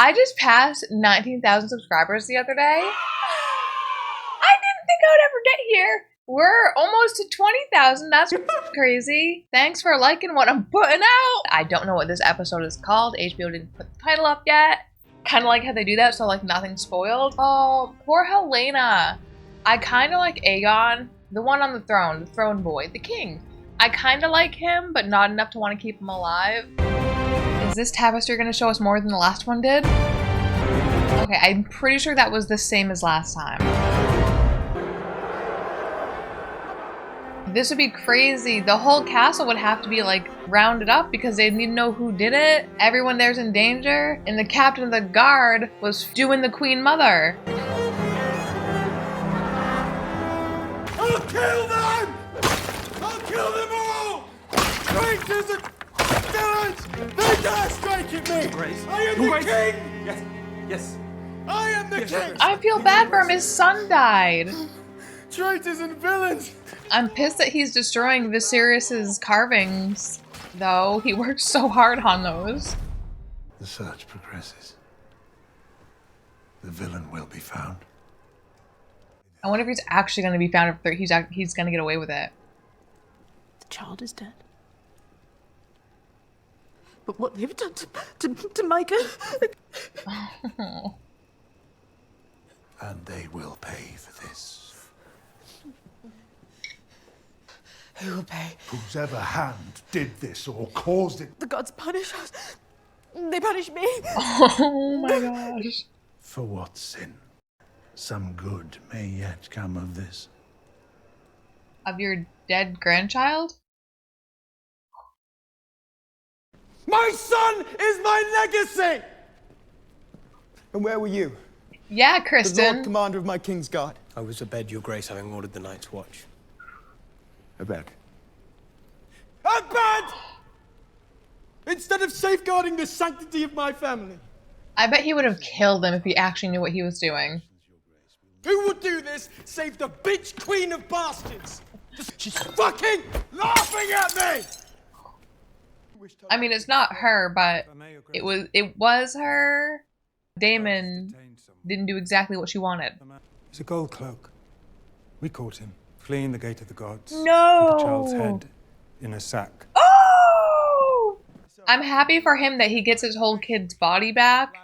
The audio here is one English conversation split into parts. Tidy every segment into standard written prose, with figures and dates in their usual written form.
I just passed 19,000 subscribers the other day. I didn't think I would ever get here. We're almost to 20,000. That's crazy. Thanks for liking what I'm putting out. I don't know what this episode is called. HBO didn't put the title up yet. Kind of like how they do that so like nothing's spoiled. Oh, poor Rhaenyra. I kind of like Aegon, the one on the throne boy, the king. I kind of like him, but not enough to want to keep him alive. Is this tapestry going to show us more than the last one did? Okay, I'm pretty sure that was the same as last time. This would be crazy. The whole castle would have to be like rounded up because they need to know who did it. Everyone there's in danger. And the captain of the guard was doing the queen mother. I'll kill them! I'll kill them all! Traitors and villains! They dare strike at me! Grace. I am the king! Yes, yes. I am the king! I feel bad for him. His son died. Traitors and villains! I'm pissed that he's destroying Viserys's carvings, though. He worked so hard on those. The search progresses. The villain will be found. I wonder if he's actually going to be found, if he's going to get away with it. The child is dead. But what they've done to Micah... Oh. And they will pay for this. Who will pay? Whosever hand did this or caused it. The gods punish us. They punish me. Oh my gosh. For what sin? Some good may yet come of this. Of your dead grandchild? My son is my legacy! And where were you? Yeah, The Lord Criston. Commander of my King's Guard. I was abed, your grace, having ordered the Night's Watch. Abed. Abed! Instead of safeguarding the sanctity of my family. I bet he would have killed him if he actually knew what he was doing. Who would do this save the bitch queen of bastards? She's fucking laughing at me! I mean, it's not her, but it was her. Daemon didn't do exactly what she wanted. It's a gold cloak. We caught him, fleeing the gate of the gods. No! With the child's head in a sack. Oh! I'm happy for him that he gets his whole kid's body back,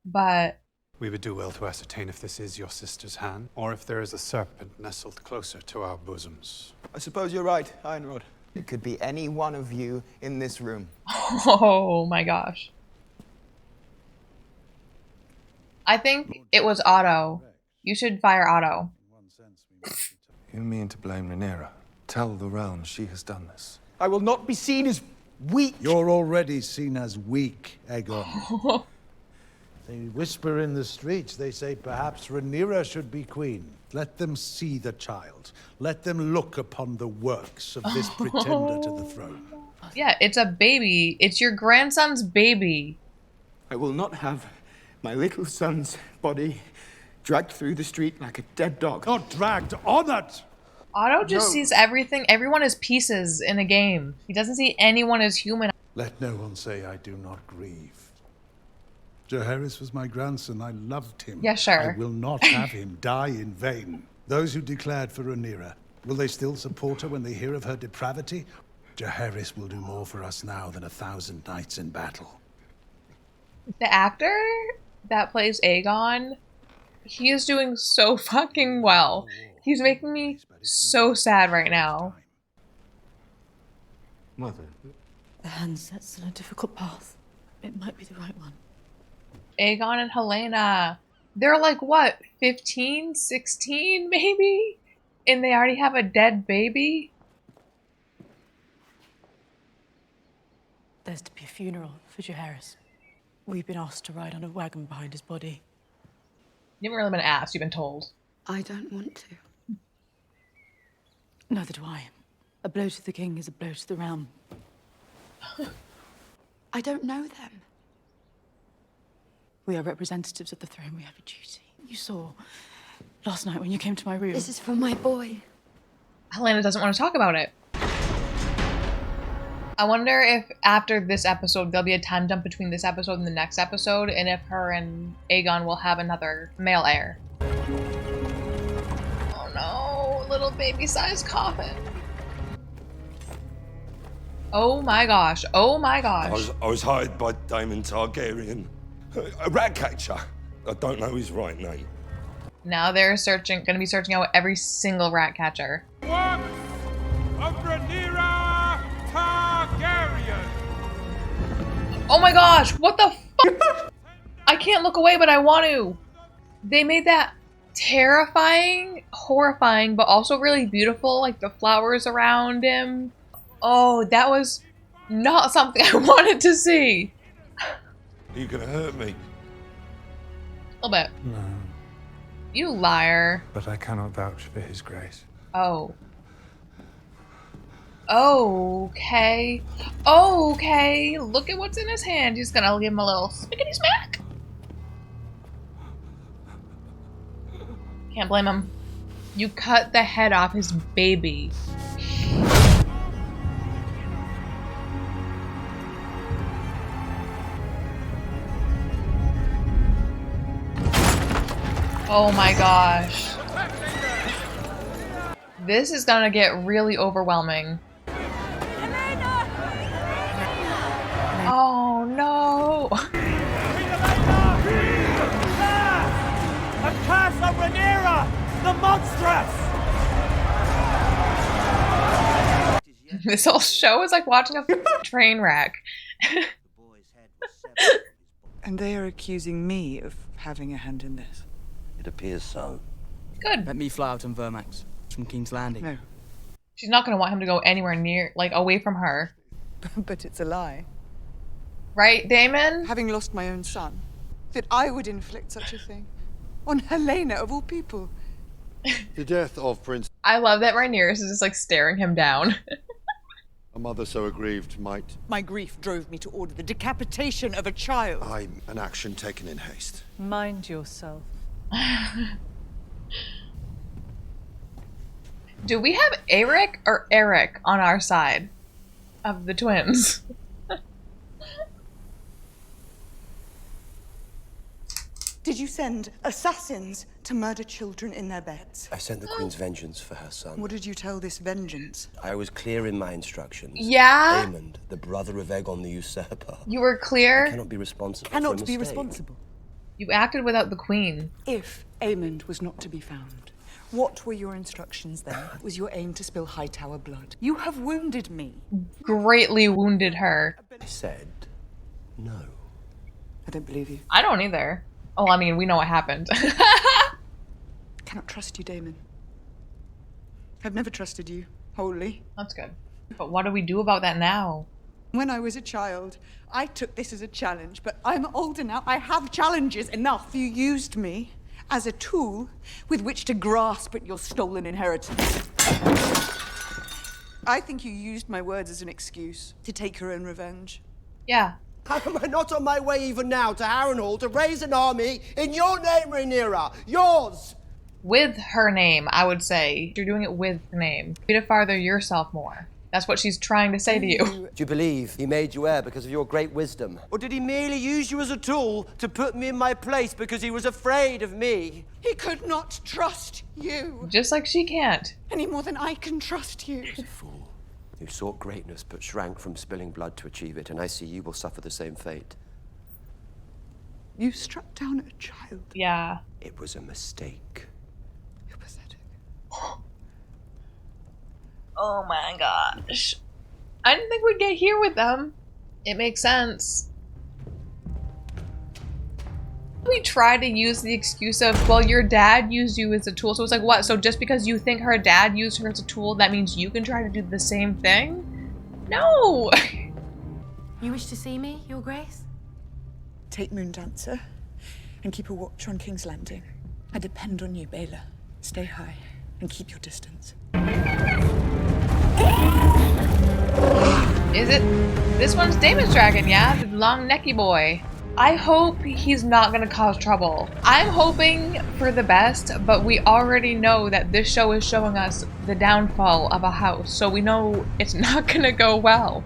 but... We would do well to ascertain if this is your sister's hand, or if there is a serpent nestled closer to our bosoms. I suppose you're right, Ironrod. It could be any one of you in this room. Oh my gosh. I think it was Otto. You should fire Otto. You mean to blame Rhaenyra? Tell the realm she has done this. I will not be seen as weak. You're already seen as weak, Aegon. They whisper in the streets, they say perhaps Rhaenyra should be queen. Let them see the child. Let them look upon the works of this pretender to the throne. Yeah, it's a baby. It's your grandson's baby. I will not have my little son's body dragged through the street like a dead dog. Not dragged, honored! Otto just sees everyone as pieces in a game. He doesn't see anyone as human. Let no one say I do not grieve. Jaehaerys was my grandson. I loved him. Yeah, sure. I will not have him die in vain. Those who declared for Rhaenyra, will they still support her when they hear of her depravity? Jaehaerys will do more for us now than 1,000 knights in battle. The actor that plays Aegon, he is doing so fucking well. He's making me so sad right now. Mother. The hand sets on a difficult path. It might be the right one. Aegon and Rhaenyra, they're like, what, 15, 16 maybe? And they already have a dead baby? There's to be a funeral for Jaehaerys. We've been asked to ride on a wagon behind his body. You haven't really been asked, you've been told. I don't want to. Neither do I. A blow to the king is a blow to the realm. I don't know them. We are representatives of the throne. We have a duty. You saw last night when you came to my room. This is for my boy. Helena doesn't want to talk about it. I wonder if after this episode, there'll be a time jump between this episode and the next episode, and if her and Aegon will have another male heir. Oh no, little baby-sized coffin. Oh my gosh, oh my gosh. I was hired by Daemon Targaryen, a rat catcher. I don't know his right name. Now they're gonna be searching out every single rat catcher. Works of Rhaenyra Targaryen. Oh my gosh, what the fuck? I can't look away, but I want to. They made that terrifying, horrifying, but also really beautiful, like the flowers around him. Oh, that was not something I wanted to see. Are you gonna hurt me? A little bit. No, You liar. but I cannot vouch for his grace. Oh. Okay. Okay. Look at what's in his hand. He's gonna give him a little smackety smack. Can't blame him. You cut the head off his baby. Oh my gosh. This is gonna get really overwhelming. Oh no. A curse of Rhaenyra, the monstrous! This whole show is like watching a train wreck. And they are accusing me of having a hand in this. It appears so. Good. Let me fly out on Vermax from King's Landing. No, She's not gonna want him to go anywhere near, like, away from her. but it's a lie. Right, Daemon? Having lost my own son, that I would inflict such a thing on Helena of all people. The death of Prince, I love that Rhaenyra is just like staring him down. a mother so aggrieved might. My grief drove me to order the decapitation of a child. I'm an action taken in haste. Mind yourself. Do we have Eric or Eric on our side of the twins? Did you send assassins to murder children in their beds? I sent the Queen's vengeance for her son. What did you tell this vengeance? I was clear in my instructions. Yeah? Daemon, the brother of Aegon the usurper, You were clear? cannot be responsible for a Cannot be mistake. responsible. You acted without the queen. If Aemond was not to be found, what were your instructions then? Was your aim to spill Hightower blood? You have wounded me. Greatly wounded her. I said no. I don't believe you. I don't either. Oh, I mean, we know what happened. Cannot trust you, Daemon. I've never trusted you, wholly. That's good. But what do we do about that now? When I was a child, I took this as a challenge, but I'm older now. I have challenges enough. You used me as a tool with which to grasp at your stolen inheritance. I think you used my words as an excuse to take your own revenge. Yeah. How am I not on my way even now to Harrenhal to raise an army in your name, Rhaenyra? Yours! With her name, I would say. You're doing it with her name. You need to farther yourself more. That's what she's trying to say to you. Do you believe he made you heir because of your great wisdom? Or did he merely use you as a tool to put me in my place because he was afraid of me? He could not trust you Just like she can't. any more than I can trust you. He's a fool who sought greatness but shrank from spilling blood to achieve it, and I see you will suffer the same fate. You struck down a child. Yeah. It was a mistake. You're pathetic. Oh my gosh. I didn't think we'd get here with them. It makes sense. We try to use the excuse of, well, your dad used you as a tool. So it's like, what? So just because you think her dad used her as a tool, that means you can try to do the same thing? No! You wish to see me, Your Grace? Take Moondancer and keep a watch on King's Landing. I depend on you, Baela. Stay high and keep your distance. Is it? This one's Daemon's dragon, yeah? The long necky boy. I hope he's not gonna cause trouble. I'm hoping for the best, but we already know that this show is showing us the downfall of a house, so we know it's not gonna go well.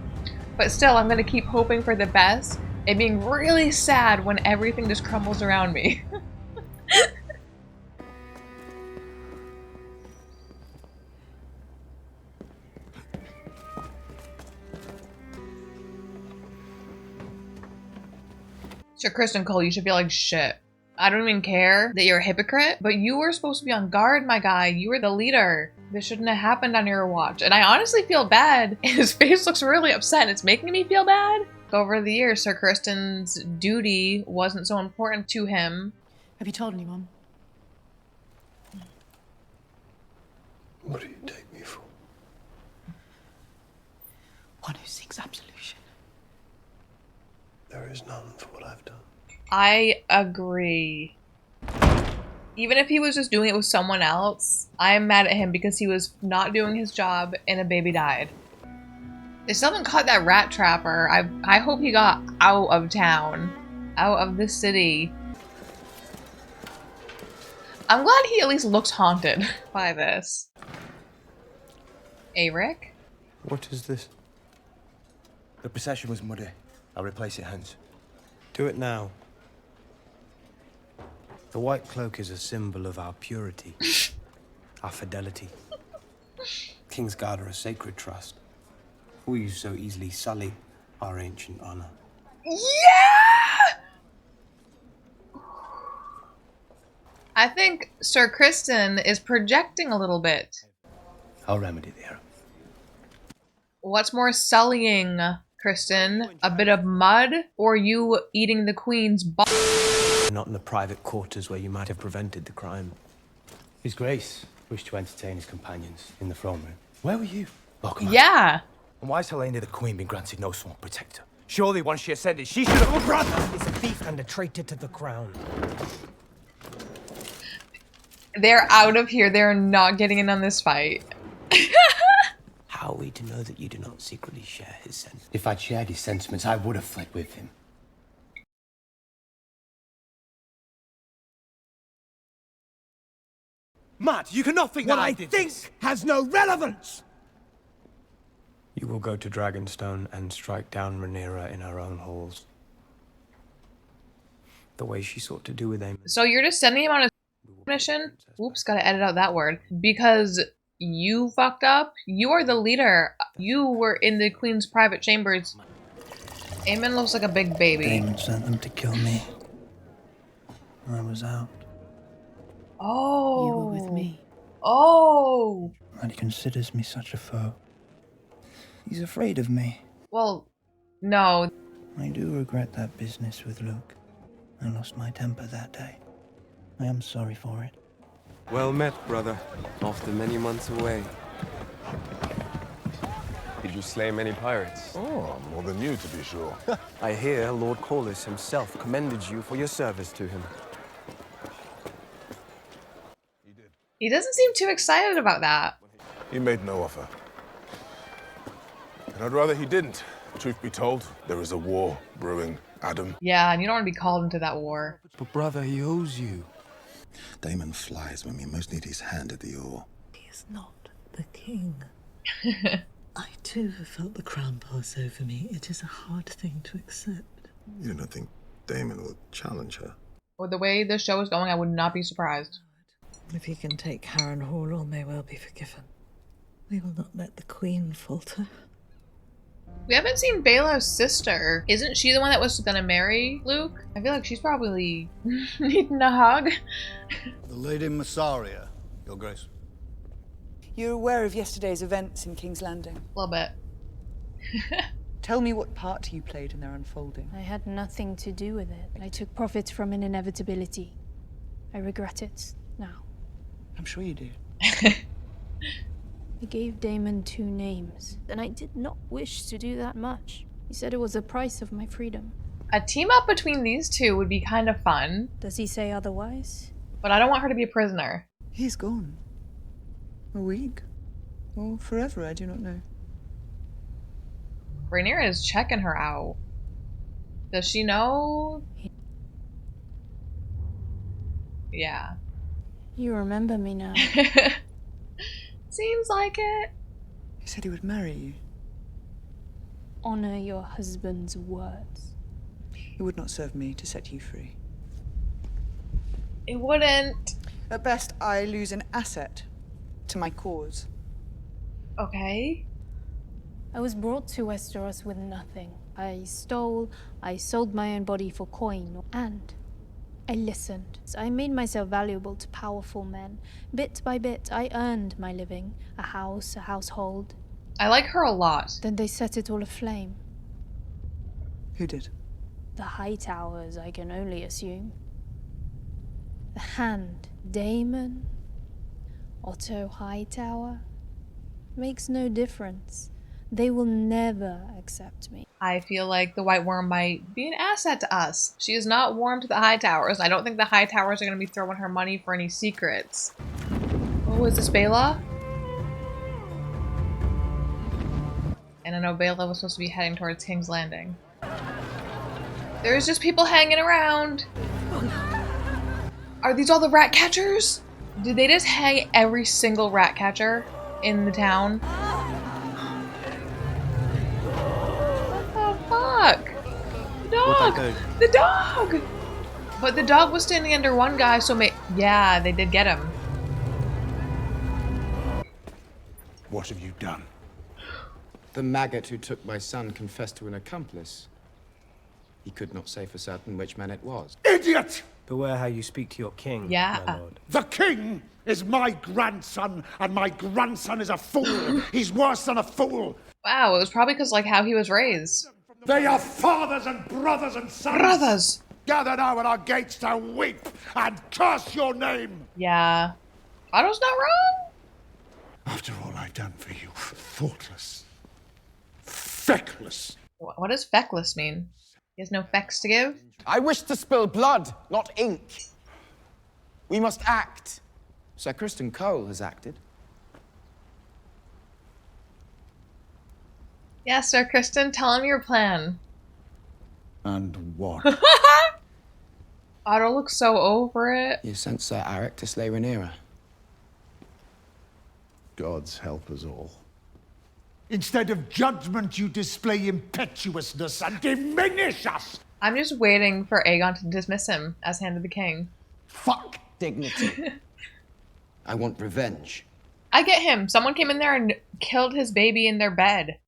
but still, I'm gonna keep hoping for the best and being really sad when everything just crumbles around me. Sir Criston Cole, you should feel like shit. I don't even care that you're a hypocrite, but you were supposed to be on guard, my guy. You were the leader. This shouldn't have happened on your watch. And I honestly feel bad. His face looks really upset and it's making me feel bad. Over the years, Sir Criston's duty wasn't so important to him. Have you told anyone? What do you take me for? One who seeks absolution. There is none for what I've done. I agree. Even if he was just doing it with someone else, I am mad at him because he was not doing his job and a baby died. They still haven't caught that rat trapper. I hope he got out of town. Out of the city. I'm glad he at least looks haunted by this. Rick? What is this? The procession was muddy. I'll replace it, Hans. Do it now. The white cloak is a symbol of our purity, our fidelity. Kingsguard are a sacred trust. Will you so easily sully our ancient honor? Yeah! I think Sir Criston is projecting a little bit. I'll remedy the error. What's more sullying, Criston? A bit of mud or you eating the queen's butt? Not in the private quarters where you might have prevented the crime. His Grace wished to entertain his companions in the throne room. Where were you? Oh, come on. Yeah. And why has Rhaenyra the Queen been granted no sworn protector? Surely once she ascended, she should have... Oh, brother! Is a thief and a traitor to the crown. They're out of here. They're not getting in on this fight. How are we to know that you do not secretly share his sentiments? If I'd shared his sentiments, I would have fled with him. Matt, you cannot think that I did this. Has no relevance! You will go to Dragonstone and strike down Rhaenyra in her own halls. The way she sought to do with Aemon. So you're just sending him on a mission? Oops, gotta edit out that word. Because you fucked up? You are the leader. You were in the queen's private chambers. Aemon looks like a big baby. Daemon sent them to kill me. I was out. Oh. You were with me. Oh. And he considers me such a foe. He's afraid of me. Well, no. I do regret that business with Luke. I lost my temper that day. I am sorry for it. Well met, brother. After many months away. Did you slay many pirates? Oh, more than you, to be sure. I hear Lord Corlys himself commended you for your service to him. He doesn't seem too excited about that. He made no offer. And I'd rather he didn't. Truth be told, there is a war brewing, Adam. Yeah, and you don't want to be called into that war. But brother, he owes you. Daemon flies when we most need his hand at the oar. He is not the king. I too have felt the crown pass over me. It is a hard thing to accept. You don't think Daemon will challenge her? With the way this show is going, I would not be surprised. If he can take Harrenhal, all may well be forgiven. We will not let the queen falter. We haven't seen Baela's sister. Isn't she the one that was gonna marry Luke? I feel like she's probably needing a hug. The Lady Massaria, Your Grace. You're aware of yesterday's events in King's Landing? A little bit. Tell me what part you played in their unfolding. I had nothing to do with it. I took profit from an inevitability. I regret it now. I'm sure you do. I gave Daemon 2 names, and I did not wish to do that much. He said it was the price of my freedom. A team up between these two would be kind of fun. Does he say otherwise? But I don't want her to be a prisoner. He's gone. A week? Or forever, I do not know. Rhaenyra is checking her out. Does she know? Yeah. You remember me now. Seems like it. He said he would marry you. honor your husband's words. It would not serve me to set you free. It wouldn't. At best, I lose an asset to my cause. Okay. I was brought to Westeros with nothing. I stole, I sold my own body for coin, and I listened. I made myself valuable to powerful men. Bit by bit, I earned my living. A house, a household. I like her a lot. Then they set it all aflame. Who did? The Hightowers, I can only assume. The Hand, Daemon, Otto Hightower. Makes no difference. They will never accept me. I feel like the White Worm might be an asset to us. She is not warm to the Hightowers. I don't think the Hightowers are going to be throwing her money for any secrets. Oh, is this Bela? And I know Bela was supposed to be heading towards King's Landing. There's just people hanging around. Are these all the rat catchers? Did they just hang every single rat catcher in the town? What the fuck? The dog! The dog! But the dog was standing under one guy, so yeah, they did get him. What have you done? The maggot who took my son confessed to an accomplice. He could not say for certain which man it was. Idiot! Beware how you speak to your king, yeah. my lord. The king is my grandson, and my grandson is a fool. He's worse than a fool. Wow, it was probably because like how he was raised. They are fathers and brothers and sons. Brothers! Gather now at our gates to weep and curse your name. Yeah. Otto's not wrong. After all I've done for you, thoughtless, feckless. What does feckless mean? He has no fecks to give? I wish to spill blood, not ink. We must act. Sir Criston Cole has acted. Yes, Sir Criston, tell him your plan. And what? Otto looks so over it. You sent Sir Eric to slay Rhaenyra. Gods help us all. Instead of judgment, you display impetuousness and diminish us. I'm just waiting for Aegon to dismiss him as Hand of the King. Fuck dignity. I want revenge. I get him. Someone came in there and killed his baby in their bed.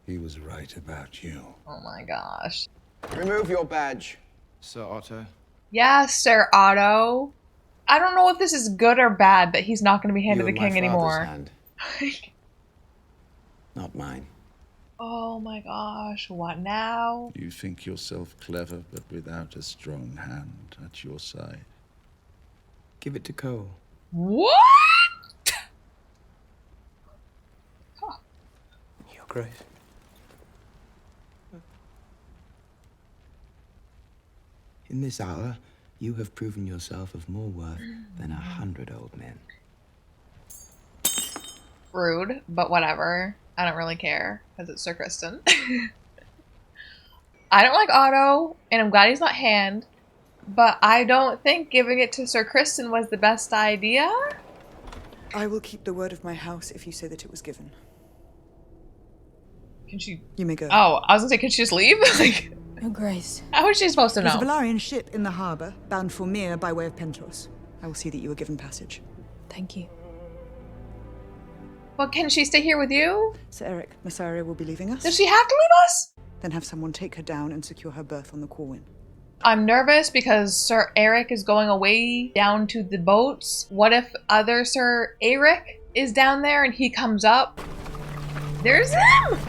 He was right about you. Oh my gosh. Remove your badge, Sir Otto. Yes, Sir Otto. I don't know if this is good or bad that he's not going to be Hand of the King anymore. Hand. Not mine. Oh my gosh, what now? You think yourself clever, but without a strong hand at your side. Give it to Cole. What? Your Grace. In this hour, you have proven yourself of more worth than 100 old men. Rude, but whatever. I don't really care, because it's Sir Criston. I don't like Otto, and I'm glad he's not Hand, but I don't think giving it to Sir Criston was the best idea. I will keep the word of my house if you say that it was given. Can she... You may go. Oh, I was gonna say, can she just leave? Like, Your Grace. how is she supposed to know? There's a Valarian ship in the harbour, bound for Myr by way of Pentos. I will see that you are given passage. Thank you. But can she stay here with you? Sir Eric Massaria will be leaving us. Does she have to leave us? Then have someone take her down and secure her berth on the Corwin. I'm nervous because Sir Eric is going away down to the boats. What if other Sir Eric is down there and he comes up? There's him!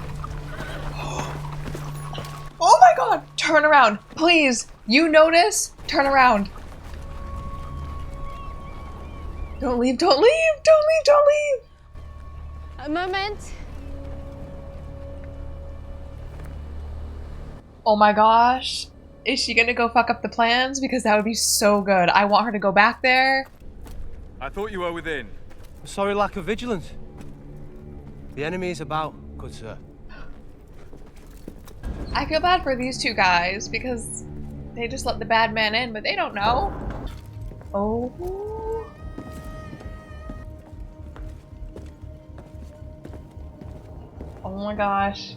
Oh my god! Turn around, please! You notice? Turn around. Don't leave, don't leave, don't leave, don't leave! A moment. Oh my gosh. Is she gonna go fuck up the plans? Because that would be so good. I want her to go back there. I thought you were within. Sorry, lack of vigilance. The enemy is about, good sir. I feel bad for these two guys because they just let the bad man in, but they don't know. Oh. Oh my gosh.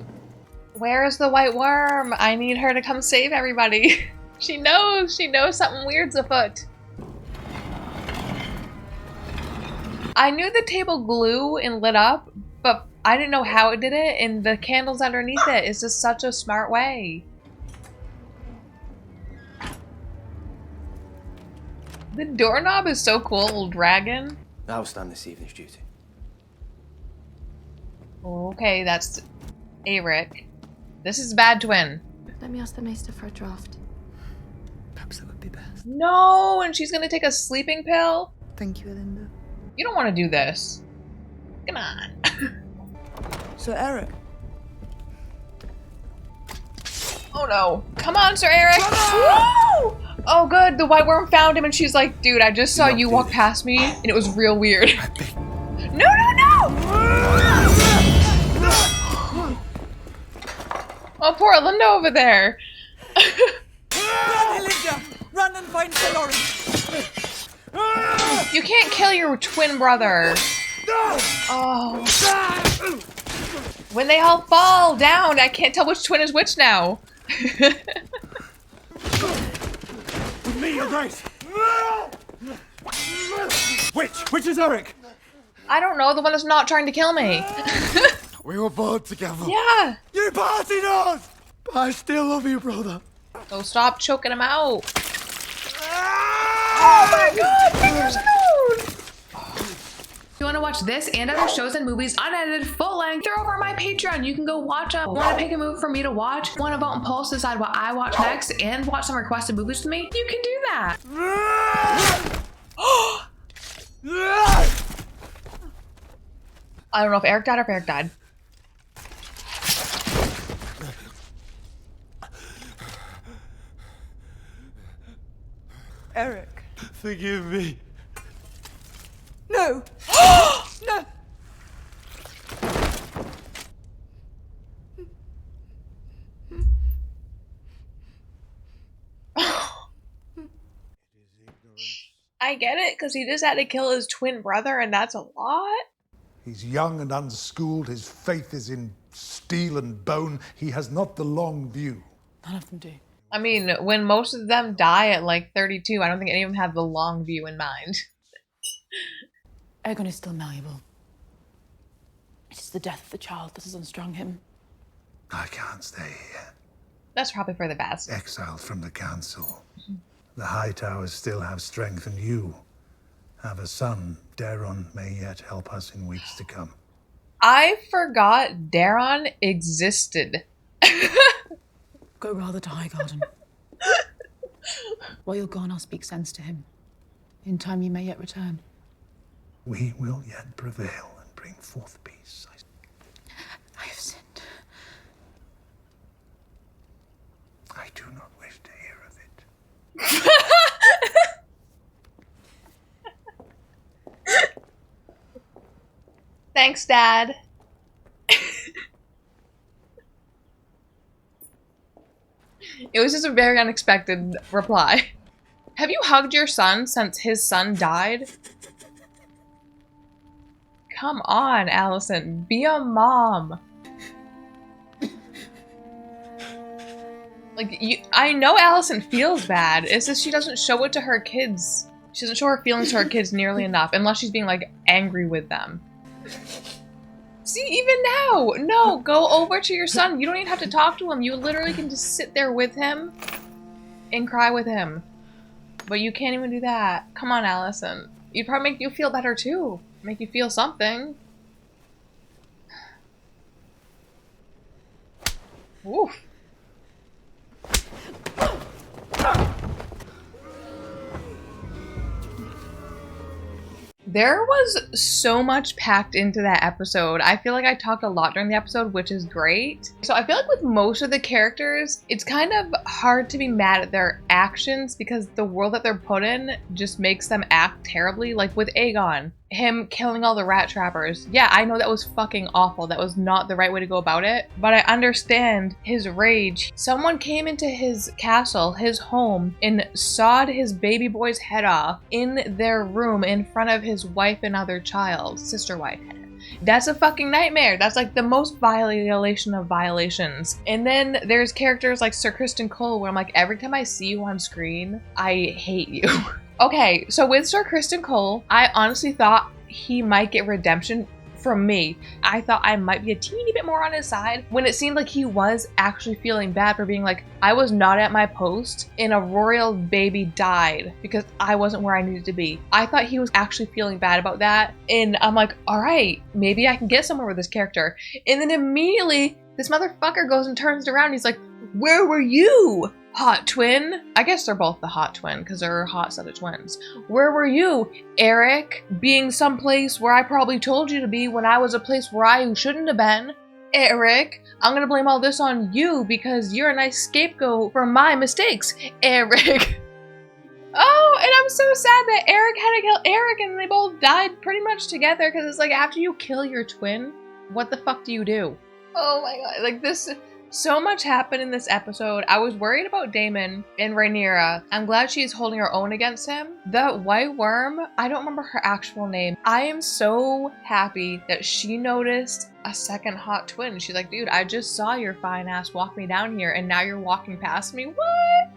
Where's the white worm? I need her to come save everybody. She knows something weird's afoot. I knew the table glue and lit up, but I didn't know how it did it, and the candles underneath it is just such a smart way. The doorknob is so cool, little dragon. I'll stand this evening's duty. Okay, that's Eric. This is bad twin. Let me ask the maester for a draft. Perhaps that would be best. No, and she's gonna take a sleeping pill? Thank you, Elinda. You don't want to do this. Come on. So, Eric. Oh no. Come on, Sir Eric. Woo! Oh good, the white worm found him and she's like, dude, I just saw you walk past me and it was real weird. No, no, no! Oh, poor Linda over there. Run, Elinda! Run and find Sir Lawrence! You can't kill your twin brother. Oh. When they all fall down, I can't tell which twin is which now. With me, Your Grace! Which is Eric? I don't know, the one that's not trying to kill me. We were born together. Yeah. You partied us! But I still love you, brother. So stop choking him out. Oh my god, fingers alone! If you want to watch this and other shows and movies unedited, full length, they're over on my Patreon. You can go watch them. Want to pick a movie for me to watch? Want to vote and poll to decide what I watch next and watch some requested movies with me? You can do that. I don't know if Eric died or if Eric died. Eric. Forgive me. No! No! I get it, because he just had to kill his twin brother, and that's a lot. He's young and unschooled. His faith is in steel and bone. He has not the long view. None of them do. I mean, when most of them die at like 32, I don't think any of them have the long view in mind. Aegon is still malleable. It is the death of the child that has unstrung him. I can't stay here. That's probably for the best. Exiled from the council. The High Towers still have strength, and you have a son. Daemon may yet help us in weeks to come. I forgot Daemon existed. Go rather to Highgarden. While you're gone, I'll speak sense to him. In time, you may yet return. We will yet prevail and bring forth peace. I have sinned. I do not wish to hear of it. Thanks, Dad. It was just a very unexpected reply. Have you hugged your son since his son died? Come on, Allison. Be a mom. Like, I know Allison feels bad. It's just she doesn't show it to her kids. She doesn't show her feelings to her kids nearly enough, unless she's being, like, angry with them. See, even now, no, go over to your son. You don't even have to talk to him. You literally can just sit there with him and cry with him. But you can't even do that. Come on, Allison. You'd probably make you feel better, too. Make you feel something. Oof. There was so much packed into that episode. I feel like I talked a lot during the episode, which is great. So I feel like with most of the characters, it's kind of hard to be mad at their actions because the world that they're put in just makes them act terribly. Like with Aegon, him killing all the rat trappers. Yeah, I know that was fucking awful. That was not the right way to go about it, but I understand his rage. Someone came into his castle, his home, and sawed his baby boy's head off in their room in front of his wife and other child, sister wife. That's a fucking nightmare. That's like the most violation of violations. And then there's characters like Sir Criston Cole where I'm like, every time I see you on screen, I hate you. Okay, so with Sir Criston Cole, I honestly thought he might get redemption from me. I thought I might be a teeny bit more on his side when it seemed like he was actually feeling bad for being like, I was not at my post and a royal baby died because I wasn't where I needed to be. I thought he was actually feeling bad about that. And I'm like, all right, maybe I can get somewhere with this character. And then immediately this motherfucker goes and turns around and he's like, where were you? Hot twin? I guess they're both the hot twin because they're hot set of twins. Where were you, Eric? Being someplace where I probably told you to be when I was a place where I shouldn't have been. Eric, I'm gonna blame all this on you because you're a nice scapegoat for my mistakes, Eric. Oh, and I'm so sad that Eric had to kill Eric and they both died pretty much together because it's like after you kill your twin, what the fuck do you do? Oh my god, like this... So much happened in this episode. I was worried about Daemon and Rhaenyra. I'm glad she's holding her own against him. The White Worm, I don't remember her actual name. I am so happy that she noticed a second hot twin. She's like, dude, I just saw your fine ass walk me down here and now you're walking past me? What?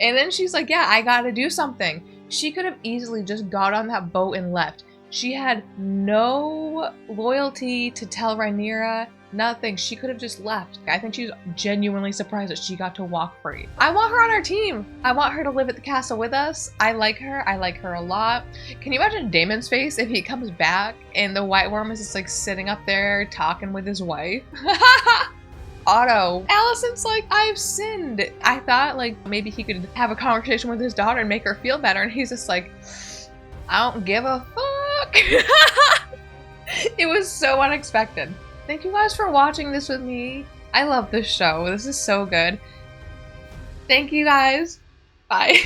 And then she's like, yeah, I gotta do something. She could have easily just got on that boat and left. She had no loyalty to tell Rhaenyra. Nothing. She could have just left. I think she's genuinely surprised that she got to walk free. I want her on our team. I want her to live at the castle with us. I like her. I like her a lot. Can you imagine Daemon's face if he comes back and the White Worm is just like sitting up there talking with his wife? Otto. Alicent's like, I've sinned. I thought like maybe he could have a conversation with his daughter and make her feel better. And he's just like, I don't give a fuck. It was so unexpected. Thank you guys for watching this with me. I love this show. This is so good. Thank you guys. Bye.